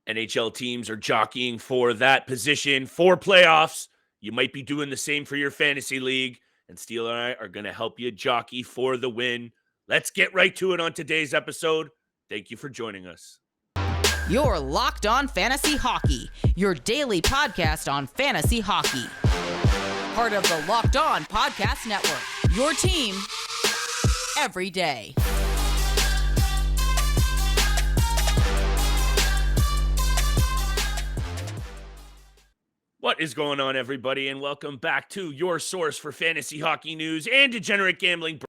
NHL teams are jockeying for that position for playoffs. You might be doing the same for your fantasy league, and Steele and I are going to help you jockey for the win. Let's get right to it on today's episode. Thank you for joining us. You're Locked On Fantasy Hockey, your daily podcast on fantasy hockey. Part of the Locked On Podcast Network, your team every day. What is going on, everybody, and welcome back to your source for fantasy hockey news and degenerate gambling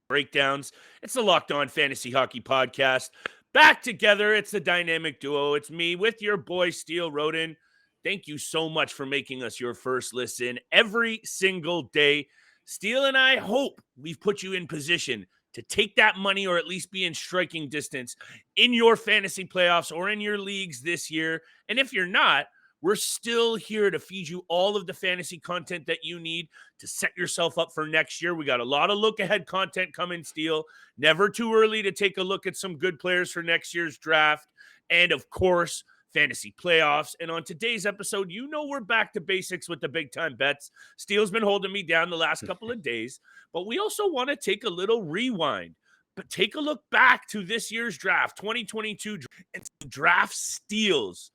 breakdowns. It's the Locked On Fantasy Hockey Podcast. Back together, it's the dynamic duo. It's me with your boy, Steele Roden. Thank you so much for making us your first listen every single day. Steele and I hope we've put you in position to take that money or at least be in striking distance in your fantasy playoffs or in your leagues this year. And if you're not, we're still here to feed you all of the fantasy content that you need to set yourself up for next year. We got a lot of look-ahead content coming, Steele. Never too early to take a look at some good players for next year's draft. And, of course, fantasy playoffs. And on today's episode, you know we're back to basics with the big-time bets. Steele's been holding me down the last couple of days. But we also want to take a little rewind. But take a look back to this year's draft, 2022, and some draft steals.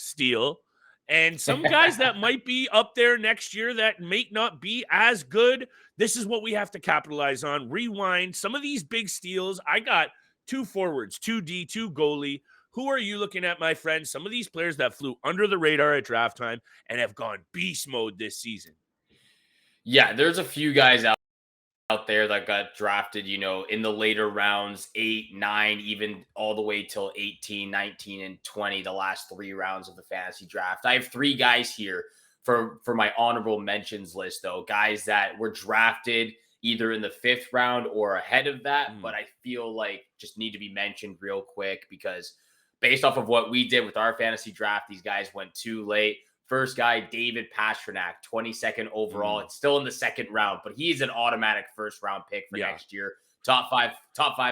Steele, and some guys that might be up there next year that may not be as good. This is what we have to capitalize on. Rewind some of these big steals. I got 2 forwards, 2 D, 2 goalie. Who are you looking at, my friend? Some of these players that flew under the radar at draft time and have gone beast mode this season. Yeah, there's a few guys out there that got drafted, in the later rounds, 8, 9, even all the way till 18, 19, and 20, the last 3 rounds of the fantasy draft. I have 3 guys here for my honorable mentions list, though, guys that were drafted either in the 5th round or ahead of that, but I feel like just need to be mentioned real quick because based off of what we did with our fantasy draft, these guys went too late. First guy, David Pastrnak, 22nd overall. It's still in the 2nd round, but he's an automatic first-round pick for next year. Top five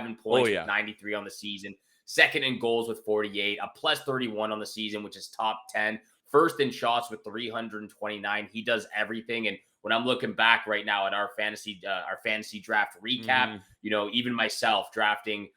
in points with 93 on the season. 2nd in goals with 48. A plus 31 on the season, which is top 10. First in shots with 329. He does everything. And when I'm looking back right now at our fantasy draft recap, even myself drafting,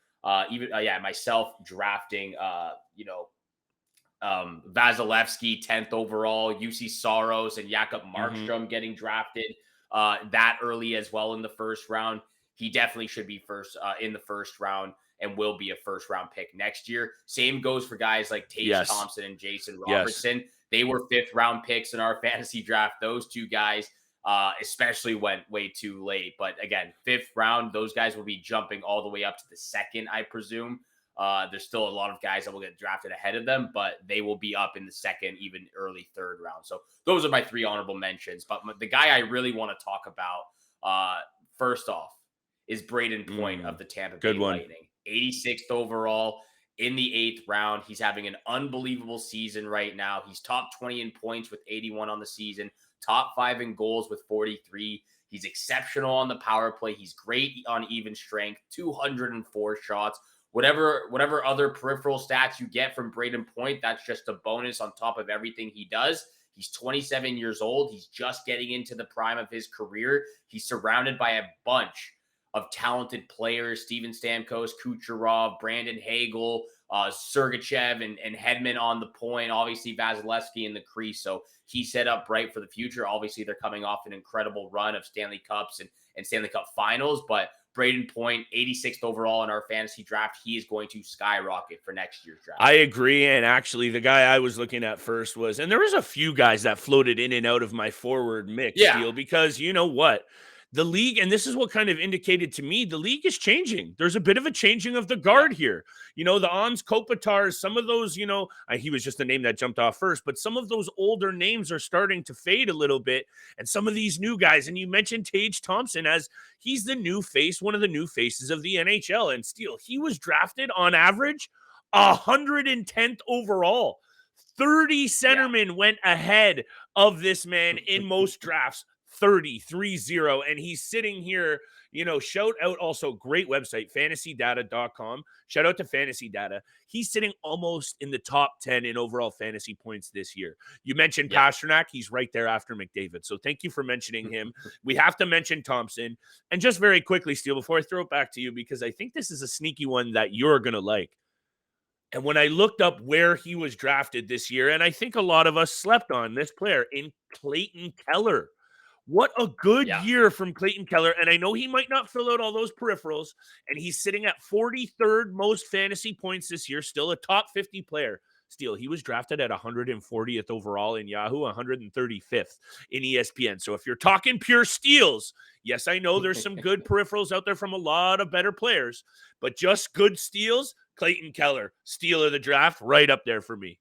Vasilevsky 10th overall, UC Saros and Jakob Markstrom getting drafted that early as well in the 1st round. He definitely should be first in the 1st round and will be a 1st round pick next year. Same goes for guys like Tage Thompson and Jason Robertson. They were 5th round picks in our fantasy draft. Those 2 guys especially went way too late. But again, 5th round, those guys will be jumping all the way up to the 2nd, I presume. There's still a lot of guys that will get drafted ahead of them, but they will be up in the 2nd, even early 3rd round. So those are my 3 honorable mentions. But the guy I really want to talk about, first off, is Brayden Point of the Tampa Bay Lightning. 86th overall in the 8th round. He's having an unbelievable season right now. He's top 20 in points with 81 on the season, top 5 in goals with 43. He's exceptional on the power play. He's great on even strength, 204 shots. Whatever other peripheral stats you get from Brayden Point, that's just a bonus on top of everything he does. He's 27 years old. He's just getting into the prime of his career. He's surrounded by a bunch of talented players, Steven Stamkos, Kucherov, Brandon Hagel, Sergachev, and Hedman on the point, obviously Vasilevsky in the crease. So he's set up right for the future. Obviously, they're coming off an incredible run of Stanley Cups and Stanley Cup finals, but Brayden Point, 86th overall in our fantasy draft. He is going to skyrocket for next year's draft. I agree. And actually, the guy I was looking at first was, and there was a few guys that floated in and out of my forward mix deal because you know what? The league, and this is what kind of indicated to me, the league is changing. There's a bit of a changing of the guard here. The Ons Kopitars, some of those, he was just a name that jumped off first, but some of those older names are starting to fade a little bit. And some of these new guys, and you mentioned Tage Thompson as he's the new face, one of the new faces of the NHL. And Steele, he was drafted on average 110th overall. 30 centermen went ahead of this man in most drafts. 30, and he's sitting here, Shout out also, great website, fantasydata.com. Shout out to Fantasy Data. He's sitting almost in the top 10 in overall fantasy points this year. You mentioned Pasternak. He's right there after McDavid. So thank you for mentioning him. We have to mention Thompson. And just very quickly, Steele, before I throw it back to you, because I think this is a sneaky one that you're going to like. And when I looked up where he was drafted this year, and I think a lot of us slept on this player in Clayton Keller. What a good year from Clayton Keller. And I know he might not fill out all those peripherals, and he's sitting at 43rd most fantasy points this year, still a top 50 player. Steele, he was drafted at 140th overall in Yahoo, 135th in ESPN. So if you're talking pure steals, yes, I know there's some good peripherals out there from a lot of better players, but just good steals, Clayton Keller, steal of the draft, right up there for me.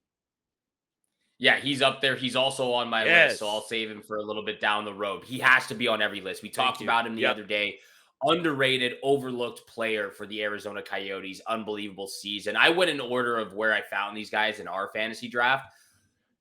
Yeah, he's up there. He's also on my list, so I'll save him for a little bit down the road. He has to be on every list. We talked about him the other day. Underrated, overlooked player for the Arizona Coyotes. Unbelievable season. I went in order of where I found these guys in our fantasy draft.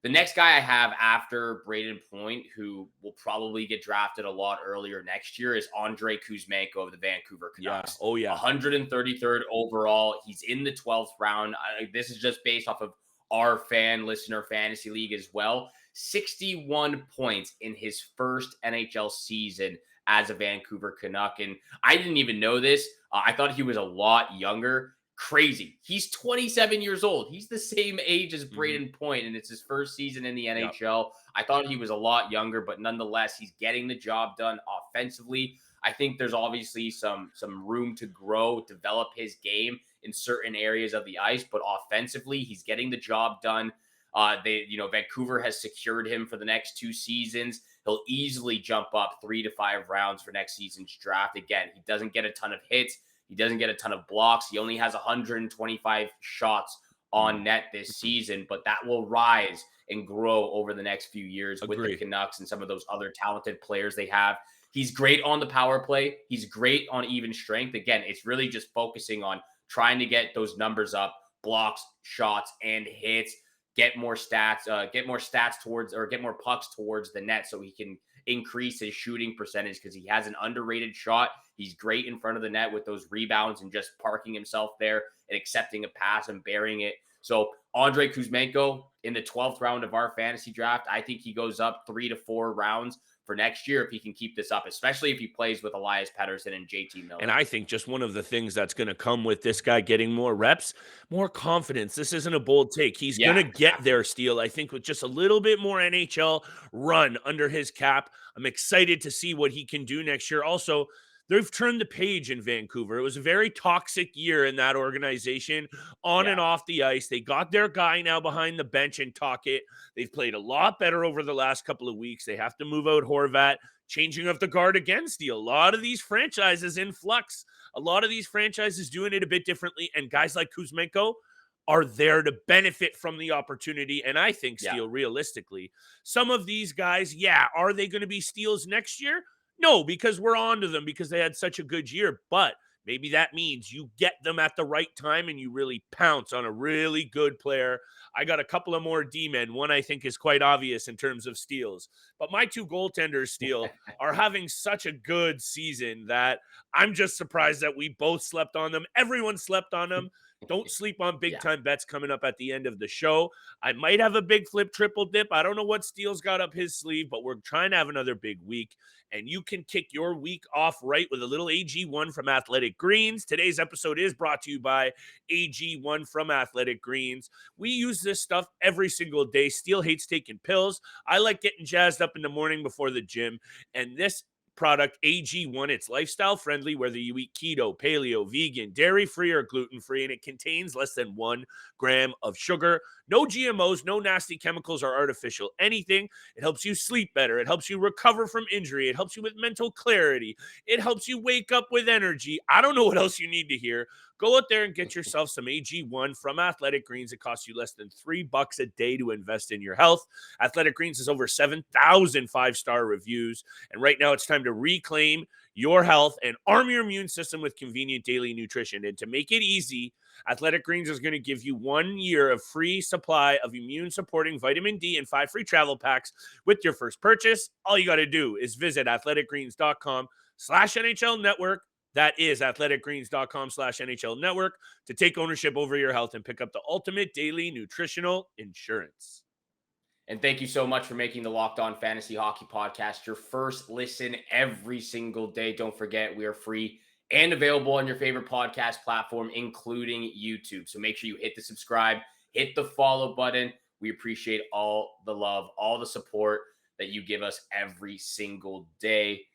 The next guy I have after Brayden Point, who will probably get drafted a lot earlier next year, is Andrei Kuzmenko of the Vancouver Canucks. 133rd overall. He's in the 12th round. This is just based off of our listener fantasy league as well. 61 points in his first NHL season as a Vancouver Canuck. And I didn't even know this. I thought he was a lot younger. Crazy. He's 27 years old. He's the same age as Brayden Point, and it's his first season in the NHL. I thought he was a lot younger, but nonetheless, he's getting the job done offensively. I think there's obviously some room to grow, develop his game in certain areas of the ice, but offensively, he's getting the job done. Vancouver has secured him for the next 2 seasons. He'll easily jump up 3 to 5 rounds for next season's draft. Again, he doesn't get a ton of hits. He doesn't get a ton of blocks. He only has 125 shots on net this season, but that will rise and grow over the next few years with the Canucks and some of those other talented players they have. He's great on the power play. He's great on even strength. Again, it's really just focusing on trying to get those numbers up, blocks, shots, and hits, get more stats towards, or get more pucks towards the net so he can increase his shooting percentage, because he has an underrated shot. He's great in front of the net with those rebounds and just parking himself there and accepting a pass and burying it. So Andrei Kuzmenko in the 12th round of our fantasy draft, I think he goes up 3 to 4 rounds for next year if he can keep this up, especially if he plays with Elias Pettersson and JT Miller. And I think just one of the things that's going to come with this guy getting more reps, more confidence. This isn't a bold take. He's going to get there, Steele. I think with just a little bit more NHL run under his cap. I'm excited to see what he can do next year. Also, they've turned the page in Vancouver. It was a very toxic year in that organization, on and off the ice. They got their guy now behind the bench in Tocchet. They've played a lot better over the last couple of weeks. They have to move out Horvat. Changing of the guard again, Steele. A lot of these franchises in flux. A lot of these franchises doing it a bit differently. And guys like Kuzmenko are there to benefit from the opportunity. And I think, Steele, realistically, some of these guys, are they going to be steals next year? No, because we're on to them because they had such a good year. But maybe that means you get them at the right time and you really pounce on a really good player. I got a couple of more D-men. One I think is quite obvious in terms of steals. But my 2 goaltenders, Steele, are having such a good season that I'm just surprised that we both slept on them. Everyone slept on them. Don't sleep on big-time bets coming up at the end of the show. I might have a big flip triple dip. I don't know what Steele's got up his sleeve, but we're trying to have another big week. And you can kick your week off right with a little AG1 from Athletic Greens. Today's episode is brought to you by AG1 from Athletic Greens. We use this stuff every single day. Steele hates taking pills. I like getting jazzed up in the morning before the gym. And this product, AG1, it's lifestyle friendly, whether you eat keto, paleo, vegan, dairy-free, or gluten-free, and it contains less than 1 gram of sugar. No GMOs, no nasty chemicals or artificial anything. It helps you sleep better. It helps you recover from injury. It helps you with mental clarity. It helps you wake up with energy. I don't know what else you need to hear. Go out there and get yourself some AG1 from Athletic Greens. It costs you less than $3 a day to invest in your health. Athletic Greens has over 7,000 5-star reviews. And right now it's time to reclaim your health and arm your immune system with convenient daily nutrition. And to make it easy, Athletic Greens is going to give you 1 year of free supply of immune-supporting vitamin D and 5 free travel packs with your first purchase. All you got to do is visit athleticgreens.com athleticgreens.com/NHL network. That is athleticgreens.com/NHL network to take ownership over your health and pick up the ultimate daily nutritional insurance. And thank you so much for making the Locked On Fantasy Hockey Podcast your first listen every single day. Don't forget, we are free and available on your favorite podcast platform, including YouTube. So make sure you hit the subscribe, hit the follow button. We appreciate all the love, all the support that you give us every single day.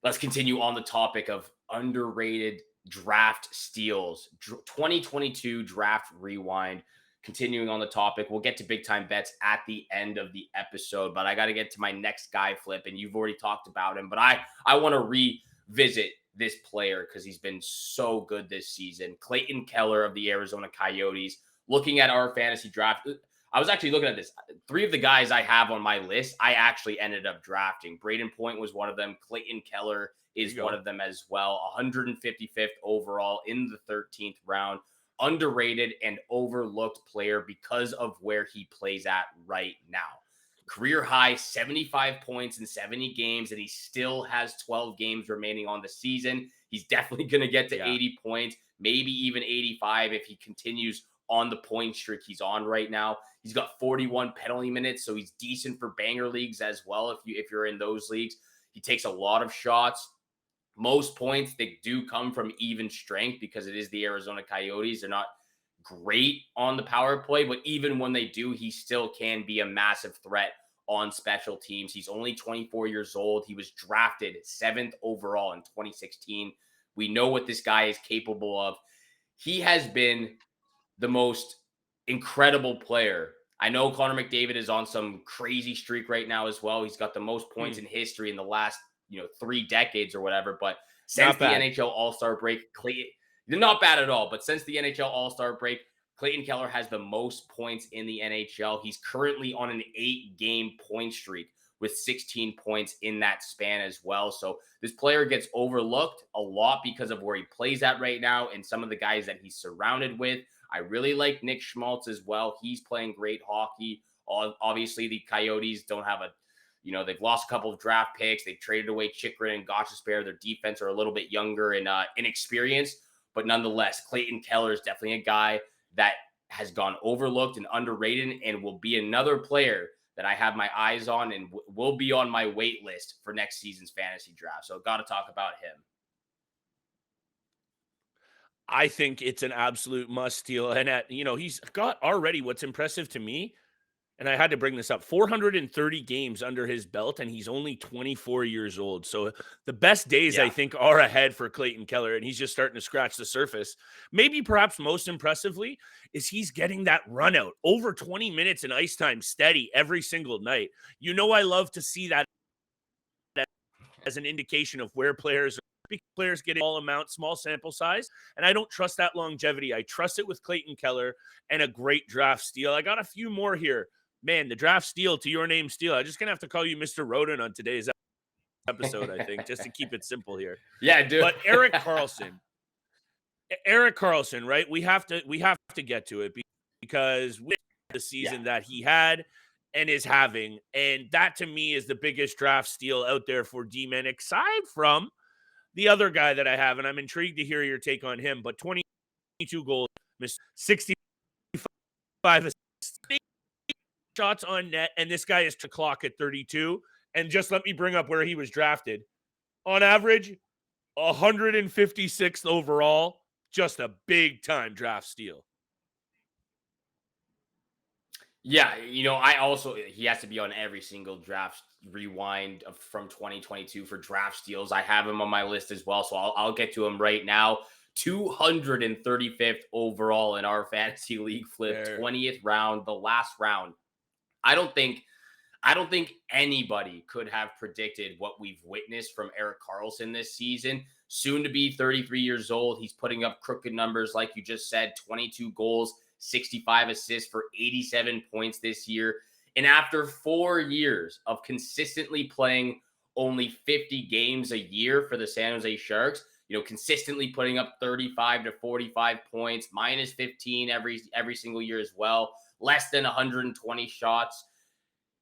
Let's continue on the topic of underrated draft steals. 2022 draft rewind. Continuing on the topic, we'll get to big time bets at the end of the episode, but I got to get to my next guy flip, and you've already talked about him, but I want to revisit this player because he's been so good this season. Clayton Keller of the Arizona Coyotes. Looking at our fantasy draft, I was actually looking at this. 3 of the guys I have on my list, I actually ended up drafting. Brayden Point was one of them. Clayton Keller is one of them as well. 155th overall in the 13th round. Underrated and overlooked player because of where he plays at right now. Career high 75 points in 70 games, and he still has 12 games remaining on the season. He's definitely going to get to 80 points, maybe even 85 if he continues on the point streak he's on right now. He's got 41 penalty minutes, so he's decent for banger leagues as well if you're in those leagues. He takes a lot of shots. Most points, they do come from even strength because it is the Arizona Coyotes. They're not great on the power play, but even when they do, he still can be a massive threat on special teams. He's only 24 years old. He was drafted 7th overall in 2016. We know what this guy is capable of. He has been the most incredible player. I know Connor McDavid is on some crazy streak right now as well. He's got the most points in history in the last 3 decades or whatever. But since the NHL All-Star break, not bad at all. But since the NHL All-Star break, Clayton Keller has the most points in the NHL. He's currently on an 8-game point streak with 16 points in that span as well. So this player gets overlooked a lot because of where he plays at right now and some of the guys that he's surrounded with. I really like Nick Schmaltz as well. He's playing great hockey. Obviously, the Coyotes don't have they've lost a couple of draft picks. They've traded away Chychrun and Gostisbehere. Their defense are a little bit younger and inexperienced. But nonetheless, Clayton Keller is definitely a guy that has gone overlooked and underrated and will be another player that I have my eyes on and will be on my wait list for next season's fantasy draft. So got to talk about him. I think it's an absolute must steal. And he's got already what's impressive to me, and I had to bring this up, 430 games under his belt, and he's only 24 years old. So the best days, I think, are ahead for Clayton Keller, and he's just starting to scratch the surface. Maybe perhaps most impressively is he's getting that run out, over 20 minutes in ice time steady every single night. I love to see that as an indication of where players get all amount, small sample size, and I don't trust that longevity. I trust it with Clayton Keller and a great draft steal. I got a few more here. Man, the draft steal to your name steal. I'm just going to have to call you Mr. Rodin on today's episode, I think, just to keep it simple here. Yeah, dude. But Erik Karlsson, right? We have to get to it because with the season that he had and is having, and that to me is the biggest draft steal out there for D-men, aside from the other guy that I have, and I'm intrigued to hear your take on him, but 22 goals, 65 shots on net, and this guy is to clock at 32. And just let me bring up where he was drafted. On average, 156th overall, just a big-time draft steal. Yeah, he has to be on every single draft rewind from 2022 for draft steals. I have him on my list as well, so I'll get to him right now. 235th overall in our fantasy league flip, 20th round, the last round. I don't think anybody could have predicted what we've witnessed from Erik Karlsson this season. Soon to be 33 years old. He's putting up crooked numbers, like you just said, 22 goals, 65 assists for 87 points this year. And after 4 years of consistently playing only 50 games a year for the San Jose Sharks, consistently putting up 35 to 45 points, minus 15 every single year as well, less than 120 shots.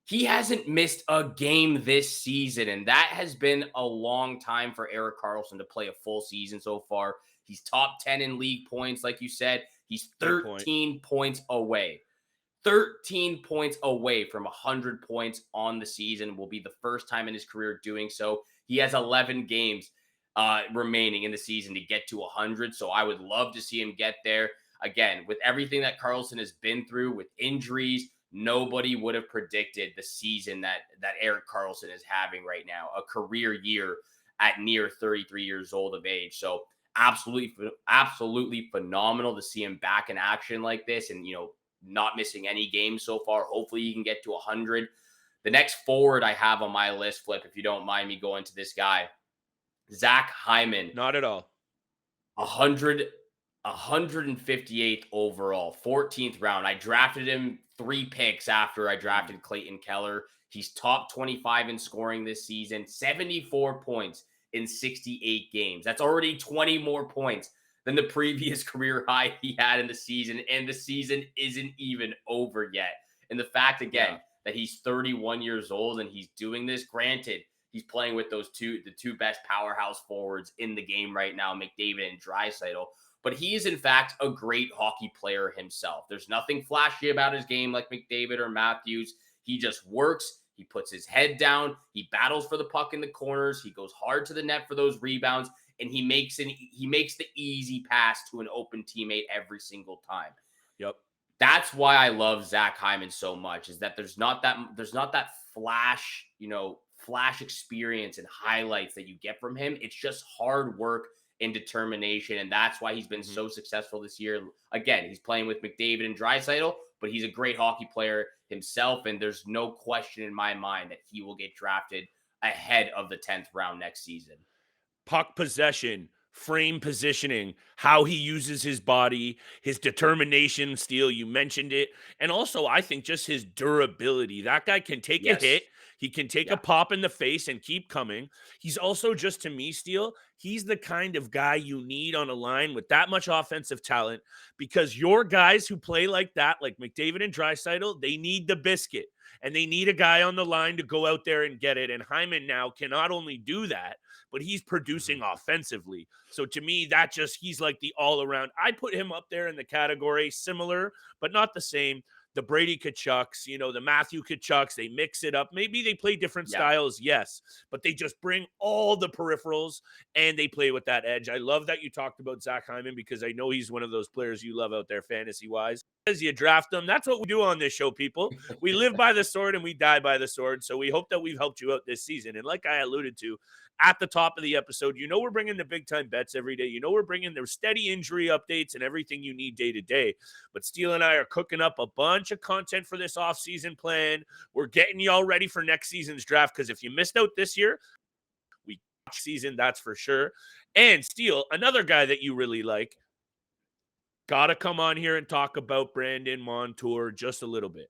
He hasn't missed a game this season, and that has been a long time for Erik Karlsson to play a full season so far. He's top 10 in league points, like you said. He's 13 points away. 13 points away from 100 points on the season. Will be the first time in his career doing so. He has 11 games remaining in the season to get to 100, so I would love to see him get there. Again, with everything that Karlsson has been through with injuries, nobody would have predicted the season that Erik Karlsson is having right now, a career year at near 33 years old of age. So absolutely phenomenal to see him back in action like this, and not missing any games so far. Hopefully he can get to 100. The next forward I have on my list, Flip, if you don't mind me going to this guy, Zach Hyman. Not at all. 158th overall, 14th round. I drafted him 3 picks after I drafted Clayton Keller. He's top 25 in scoring this season, 74 points in 68 games. That's already 20 more points than the previous career high he had in the season, and the season isn't even over yet. And the fact, again, that he's 31 years old and he's doing this, granted, he's playing with the two best powerhouse forwards in the game right now, McDavid and Draisaitl. But he is, in fact, a great hockey player himself. There's nothing flashy about his game like McDavid or Matthews. He just works. He puts his head down. He battles for the puck in the corners. He goes hard to the net for those rebounds, and he makes the easy pass to an open teammate every single time. Yep. That's why I love Zach Hyman so much, is that there's not that flash, flash experience and highlights that you get from him. It's just hard work and determination, and that's why he's been so successful this year. Again, he's playing with McDavid and Draisaitl, but he's a great hockey player himself, and there's no question in my mind that he will get drafted ahead of the 10th round next season. Puck possession, frame positioning, how he uses his body, his determination, Steele, you mentioned it, and also I think just his durability. That guy can take a hit. He can take a pop in the face and keep coming. He's also, just to me, Steele, he's the kind of guy you need on a line with that much offensive talent, because your guys who play like that, like McDavid and Draisaitl, they need the biscuit, and they need a guy on the line to go out there and get it. And Hyman now can not only do that, but he's producing offensively. So to me, he's like the all around. I put him up there in the category similar, but not the same. The Brady Kachucks, the Matthew Kachucks, they mix it up. Maybe they play different styles, yes, but they just bring all the peripherals and they play with that edge. I love that you talked about Zach Hyman, because I know he's one of those players you love out there fantasy-wise. As you draft them, that's what we do on this show, people. We live by the sword and we die by the sword, so we hope that we've helped you out this season. And like I alluded to at the top of the episode, we're bringing the big-time bets every day. We're bringing the steady injury updates and everything you need day to day. But Steele and I are cooking up a bunch of content for this off-season plan. We're getting y'all ready for next season's draft, because if you missed out this year, we season, that's for sure. And Steele, another guy that you really like, got to come on here and talk about Brandon Montour just a little bit.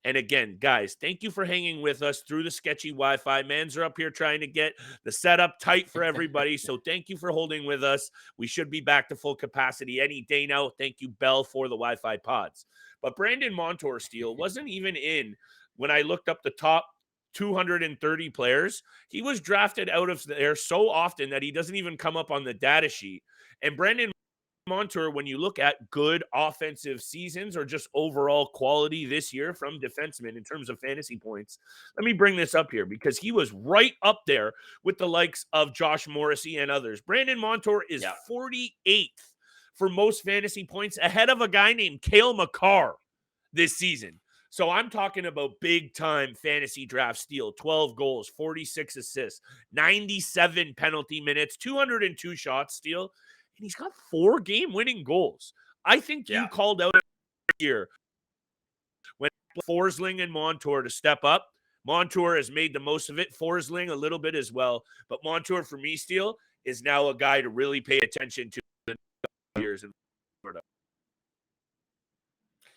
And again, guys, thank you for hanging with us through the sketchy Wi-Fi. Mans are up here trying to get the setup tight for everybody. So thank you for holding with us. We should be back to full capacity any day now. Thank you, Bell, for the Wi-Fi pods. But Brandon Montour, Steele, wasn't even in when I looked up the top 230 players. He was drafted out of there so often that he doesn't even come up on the data sheet. And Brandon Montour, when you look at good offensive seasons or just overall quality this year from defensemen in terms of fantasy points, let me bring this up here because he was right up there with the likes of Josh Morrissey and others. Brandon Montour is 48th for most fantasy points, ahead of a guy named Cale Makar this season. So I'm talking about big-time fantasy draft steal, 12 goals, 46 assists, 97 penalty minutes, 202 shots steal, and he's got 4 game-winning goals. I think you called out here when Forsling and Montour to step up. Montour has made the most of it. Forsling a little bit as well. But Montour, for me, Steele, is now a guy to really pay attention to in years in Florida.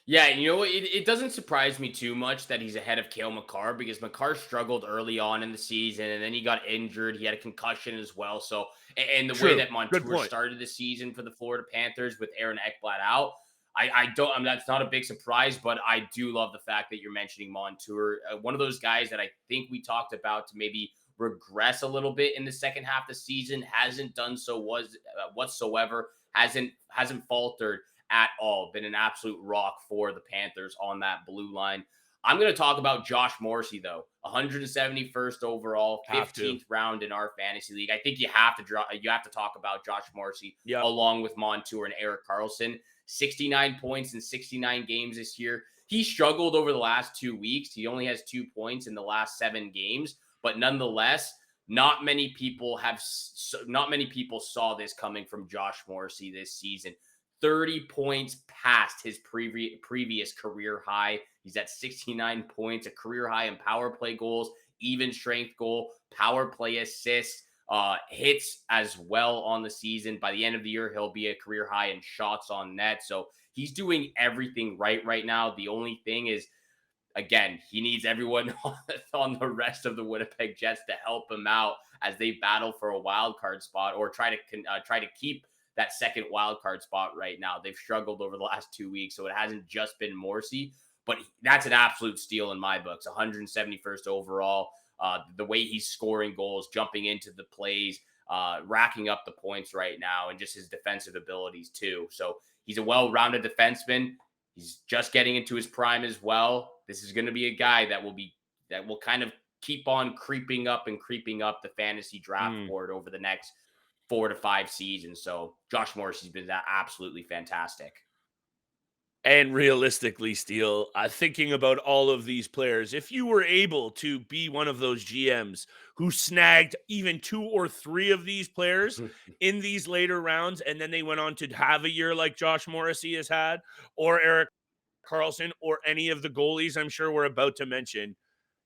Yeah, it doesn't surprise me too much that he's ahead of Cale Makar, because Makar struggled early on in the season, and then he got injured. He had a concussion as well. So, and the way that Montour started the season for the Florida Panthers with Aaron Ekblad out, That's not a big surprise, but I do love the fact that you're mentioning Montour. One of those guys that I think we talked about to maybe regress a little bit in the second half of the season, hasn't done so whatsoever, hasn't faltered at all. Been an absolute rock for the Panthers on that blue line. I'm going to talk about Josh Morrissey, though. 171st overall, 15th round in our fantasy league. I think you have to talk about Josh Morrissey along with Montour and Erik Karlsson. 69 points in 69 games this year. He struggled over the last 2 weeks. He only has 2 points in the last 7 games, but nonetheless, not many people saw this coming from Josh Morrissey this season. 30 points past his previous career high. He's at 69 points, a career high in power play goals, even strength goal, power play assists, hits as well on the season. By the end of the year, he'll be a career high in shots on net. So he's doing everything right now. The only thing is, again, he needs everyone on the rest of the Winnipeg Jets to help him out as they battle for a wild card spot or try to keep that second wild card spot right now. They've struggled over the last 2 weeks, so it hasn't just been Morrissey, but that's an absolute steal in my books. 171st overall. The way he's scoring goals, jumping into the plays, racking up the points right now, and just his defensive abilities too. So he's a well-rounded defenseman. He's just getting into his prime as well. This is going to be a guy that will kind of keep on creeping up the fantasy draft board over the next 4 to 5 seasons. So Josh Morrissey's been absolutely fantastic. And realistically, Steele, thinking about all of these players, if you were able to be one of those GMs who snagged even 2 or 3 of these players in these later rounds, and then they went on to have a year like Josh Morrissey has had, or Erik Karlsson, or any of the goalies I'm sure we're about to mention,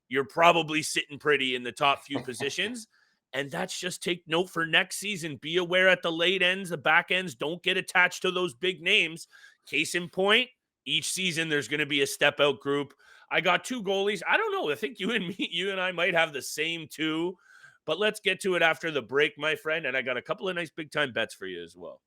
you're probably sitting pretty in the top few positions. And that's just take note for next season. Be aware at the late ends, the back ends, don't get attached to those big names. Case in point, each season there's going to be a step out group. I got 2 goalies. I don't know. I think you and I might have the same 2, but let's get to it after the break, my friend. And I got a couple of nice big time bets for you as well.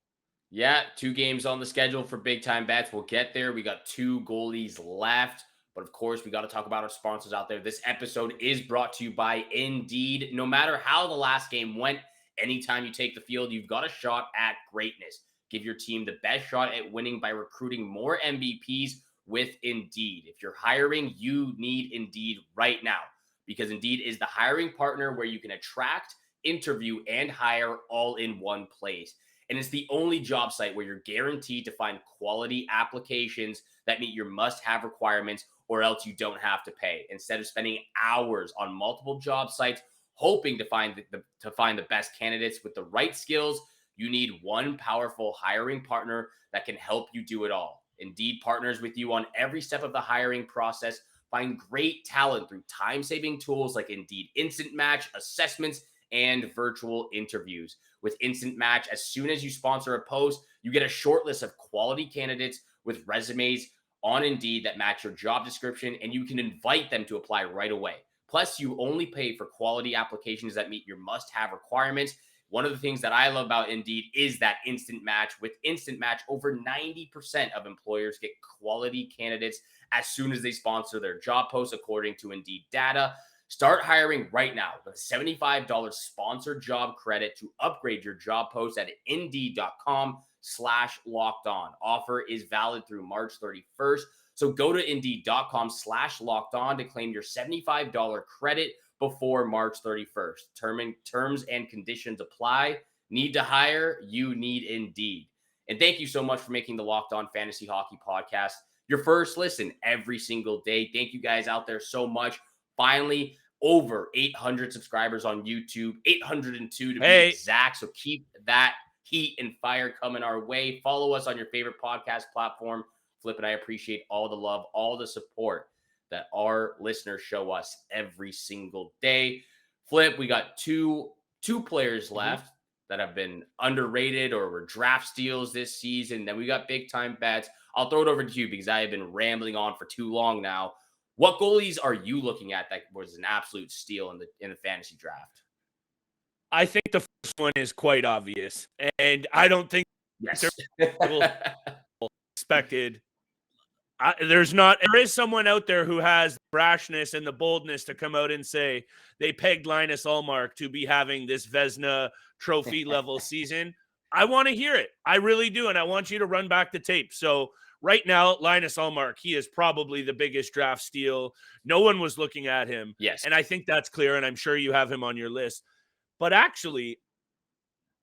Yeah, 2 games on the schedule for big time bets. We'll get there. We got 2 goalies left. But of course, we got to talk about our sponsors out there. This episode is brought to you by Indeed. No matter how the last game went, anytime you take the field, you've got a shot at greatness. Give your team the best shot at winning by recruiting more MVPs with Indeed. If you're hiring, you need Indeed right now, because Indeed is the hiring partner where you can attract, interview, and hire all in one place. And it's the only job site where you're guaranteed to find quality applications that meet your must-have requirements, or else you don't have to pay. Instead of spending hours on multiple job sites hoping to find the best candidates with the right skills, you need one powerful hiring partner that can help you do it all. Indeed partners with you on every step of the hiring process. Find great talent through time-saving tools like Indeed Instant Match, assessments, and virtual interviews. With Instant Match, as soon as you sponsor a post, you get a short list of quality candidates with resumes on Indeed that match your job description, and you can invite them to apply right away. Plus, you only pay for quality applications that meet your must-have requirements. One of the things that I love about Indeed is that Instant Match. With Instant Match, over 90% of employers get quality candidates as soon as they sponsor their job posts, according to Indeed data. Start hiring right now with a $75 sponsored job credit to upgrade your job post at Indeed.com/lockedon. Offer is valid through March 31st. So go to Indeed.com/lockedon to claim your $75 credit before March 31st. Terms and conditions apply. Need to hire? You need Indeed. And thank you so much for making the Locked On Fantasy Hockey Podcast your first listen every single day. Thank you guys out there so much. Finally, over 800 subscribers on YouTube, 802 to be exact. So keep that heat and fire coming our way. Follow us on your favorite podcast platform. Flip and I appreciate all the love, all the support that our listeners show us every single day. Flip, we got two players left that have been underrated or were draft steals this season. Then we got big time bets. I'll throw it over to you because I have been rambling on for too long now. What goalies are you looking at that was an absolute steal in the fantasy draft? I think the first one is quite obvious, and I don't think yes. expected. There is someone out there who has the brashness and the boldness to come out and say they pegged Linus Ullmark to be having this Vezina trophy level season. I want to hear it. I really do. And I want you to run back the tape. So right now, Linus Ullmark, he is probably the biggest draft steal. No one was looking at him. Yes. And I think that's clear. And I'm sure you have him on your list. But actually,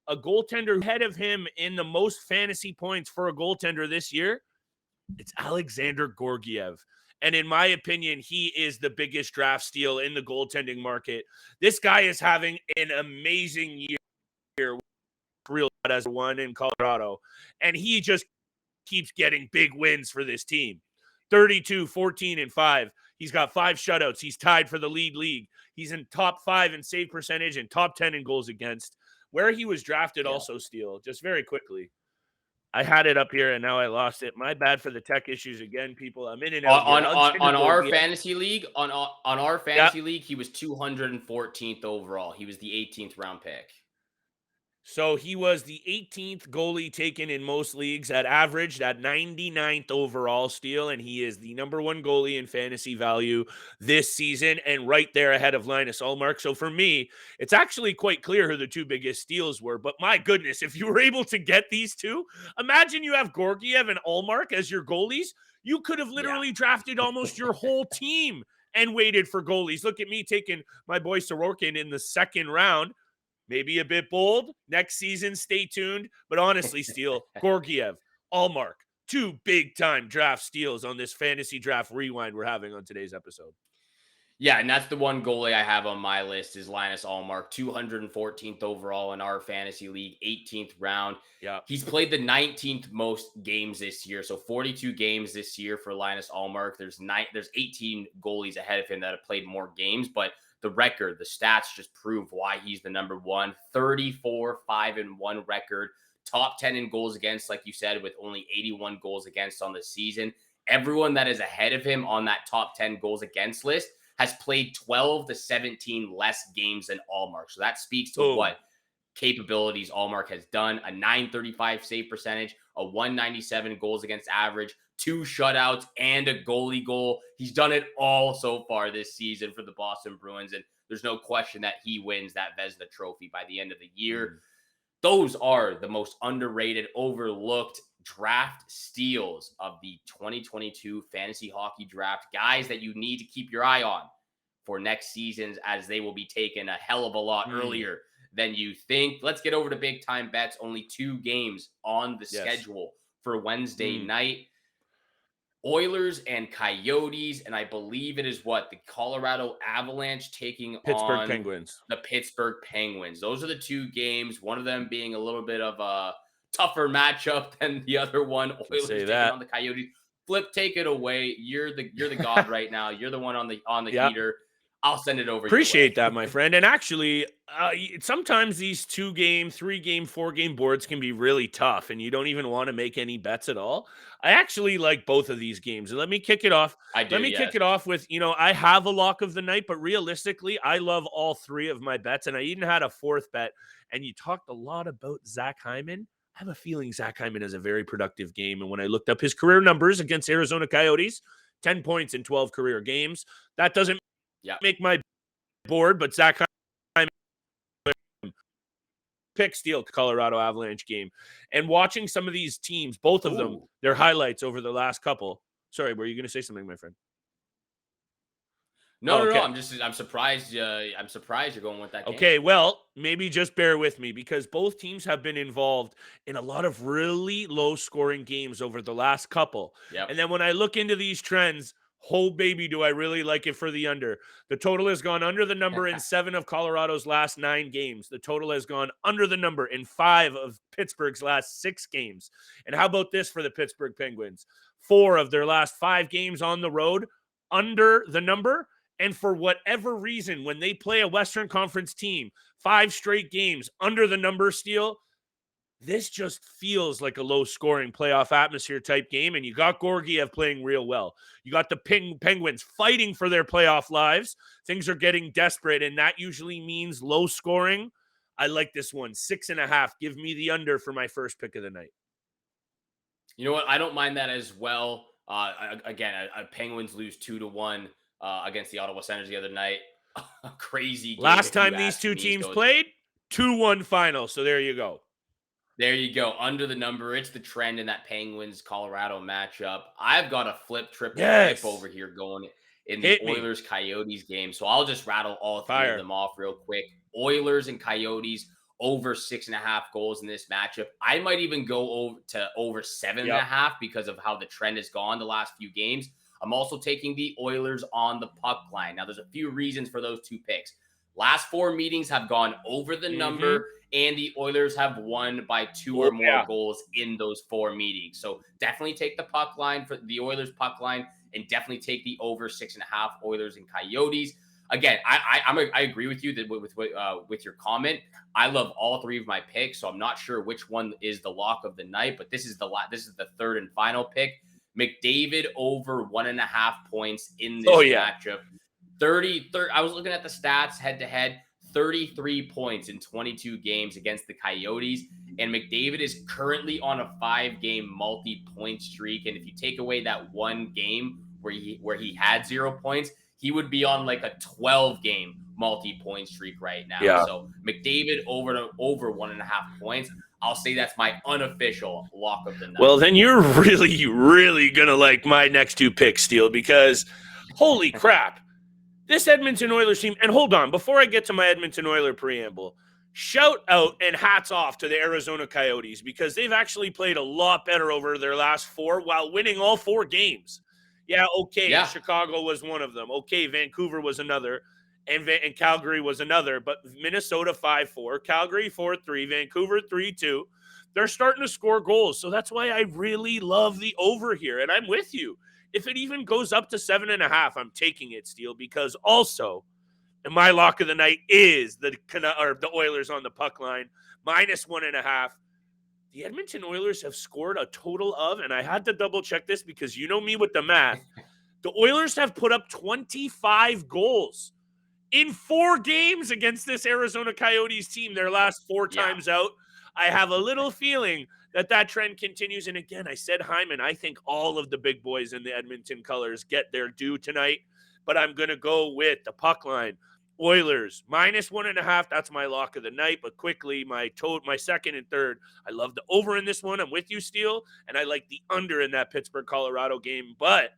a goaltender ahead of him in the most fantasy points for a goaltender this year, it's Alexander Georgiev. And in my opinion, he is the biggest draft steal in the goaltending market. This guy is having an amazing year, real as one in Colorado. And he just keeps getting big wins for this team. 32, 14, and 5. He's got 5 shutouts. He's tied for the league. He's in top 5 in save percentage and top 10 in goals against. Where he was drafted also steal, just very quickly. I had it up here and now I lost it. My bad for the tech issues again, people. I'm in and out. On our fantasy league, on our fantasy league, he was 214th overall. He was the 18th round pick. So he was the 18th goalie taken in most leagues at averaged at 99th overall steal, and he is the number 1 goalie in fantasy value this season and right there ahead of Linus Ullmark. So for me, it's actually quite clear who the 2 biggest steals were, but my goodness, if you were able to get these 2, imagine you have Georgiev and Ullmark as your goalies. You could have literally drafted almost your whole team and waited for goalies. Look at me taking my boy Sorokin in the 2nd round. Maybe a bit bold. Next season, stay tuned. But honestly, Steele, Georgiev, Ullmark, 2 big-time draft steals on this fantasy draft rewind we're having on today's episode. Yeah, and that's the one goalie I have on my list is Linus Ullmark, 214th overall in our fantasy league, 18th round. Yeah, he's played the 19th most games this year, so 42 games this year for Linus Ullmark. There's 18 goalies ahead of him that have played more games, but the record, the stats just prove why he's the number 1. 34-5-1 record, top 10 in goals against, like you said, with only 81 goals against on the season. Everyone that is ahead of him on that top 10 goals against list has played 12 to 17 less games than Ullmark. So that speaks to what capabilities Ullmark has done. A 935 save percentage, a 197 goals against average, 2 shutouts, and a goalie goal. He's done it all so far this season for the Boston Bruins, and there's no question that he wins that Vezina trophy by the end of the year. Those are the most underrated, overlooked draft steals of the 2022 fantasy hockey draft. Guys that you need to keep your eye on for next seasons, as they will be taken a hell of a lot earlier than you think. Let's get over to big time bets. Only 2 games on the schedule for Wednesday night. Oilers and Coyotes, and I believe it is the Colorado Avalanche taking on Penguins. The Pittsburgh Penguins. Those are the 2 games, one of them being a little bit of a tougher matchup than the other one. Oilers taking on the Coyotes. Flip, take it away. You're the god right now. You're the one on the heater. I'll send it over. Appreciate that, my friend. And actually, sometimes these 2-game, 3-game, 4-game boards can be really tough, and you don't even want to make any bets at all. I actually like both of these games. And let me kick it off. Kick it off with, I have a lock of the night, but realistically, I love all 3 of my bets. And I even had a 4th bet. And you talked a lot about Zach Hyman. I have a feeling Zach Hyman has a very productive game. And when I looked up his career numbers against Arizona Coyotes, 10 points in 12 career games. That doesn't make my board, but Zach Hyman pick steal Colorado Avalanche game. And watching some of these teams, both of them, their highlights over the last couple. Sorry, were you going to say something, my friend? No. I'm surprised. I'm surprised you're going with that game. Okay, well, maybe just bear with me because both teams have been involved in a lot of really low-scoring games over the last couple. And then when I look into these trends, oh, baby, do I really like it for the under. The total has gone under the number in 7 of Colorado's last 9 games. The total has gone under the number in 5 of Pittsburgh's last 6 games. And how about this for the Pittsburgh Penguins? 4 of their last 5 games on the road, under the number. And for whatever reason, when they play a Western Conference team, 5 straight games under the number steal, this just feels like a low-scoring playoff atmosphere type game, and you got Georgiev playing real well. You got the Penguins fighting for their playoff lives. Things are getting desperate, and that usually means low-scoring. I like this one, 6.5. Give me the under for my first pick of the night. You know what? I don't mind that as well. Again, Penguins lose 2-1 against the Ottawa Senators the other night. A crazy game, Last if you time these ask two me. teams So played, 2-1 final. So there you go. there you go. Under the number. It's the trend in that Penguins Colorado matchup. I've got a triple flip Yes. over here going in the Hit me. Oilers Coyotes game. So I'll just rattle all three of Fire. them off real quick. Oilers and Coyotes over 6.5 goals in this matchup. I might even go over 7.5 because of how the trend has gone the last few games. I'm also taking the Oilers on the puck line. Now, there's a few reasons for those two picks. Last 4 meetings have gone over the number, and the Oilers have won by 2 or more goals in those 4 meetings. So definitely take the puck line for the Oilers puck line, and definitely take the over 6.5 Oilers and Coyotes. Again, I agree with you that with your comment. I love all 3 of my picks, so I'm not sure which one is the lock of the night, but this is the third and final pick. McDavid over 1.5 points in this matchup. 30, I was looking at the stats head to head, 33 points in 22 games against the Coyotes. And McDavid is currently on a 5-game multi-point streak. And if you take away that one game where he had 0 points, he would be on like a 12-game multi-point streak right now. Yeah. So McDavid over 1.5 points. I'll say that's my unofficial lock of the night. Well, then you're really, really going to like my next 2 picks, Steele, because holy crap. This Edmonton Oilers team, and hold on, before I get to my Edmonton Oiler preamble, shout out and hats off to the Arizona Coyotes because they've actually played a lot better over their last 4 while winning all 4 games. Yeah, Chicago was one of them. Okay, Vancouver was another, and Calgary was another, but Minnesota 5-4, Calgary 4-3, Vancouver 3-2. They're starting to score goals, so that's why I really love the over here, and I'm with you. If it even goes up to 7.5, I'm taking it, Steele, because also, and my lock of the night is the Oilers on the puck line, -1.5. The Edmonton Oilers have scored a total of, and I had to double check this because you know me with the math, the Oilers have put up 25 goals in 4 games against this Arizona Coyotes team, their last 4 times out. I have a little feeling that trend continues. And again, I said Hyman. I think all of the big boys in the Edmonton colors get their due tonight. But I'm going to go with the puck line. Oilers, -1.5. That's my lock of the night. But quickly, my second and third. I love the over in this one. I'm with you, Steele. And I like the under in that Pittsburgh-Colorado game. But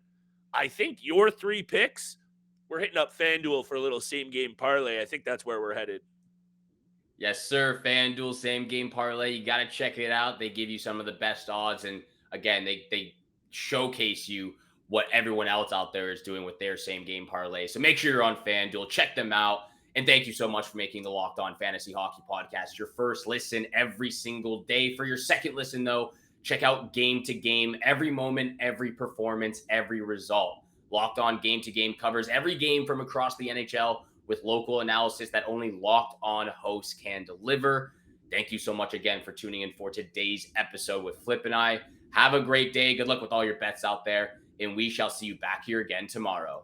I think your 3 picks, we're hitting up FanDuel for a little same-game parlay. I think that's where we're headed. Yes, sir. FanDuel same game parlay. You got to check it out. They give you some of the best odds. And again, they showcase you what everyone else out there is doing with their same game parlay. So make sure you're on FanDuel. Check them out. And thank you so much for making the Locked On Fantasy Hockey Podcast your first listen every single day. For your second listen, though, check out Game to Game. Every moment, every performance, every result. Locked On Game to Game covers every game from across the NHL with local analysis that only Locked On hosts can deliver. Thank you so much again for tuning in for today's episode with Flip and I. Have a great day. Good luck with all your bets out there, and we shall see you back here again tomorrow.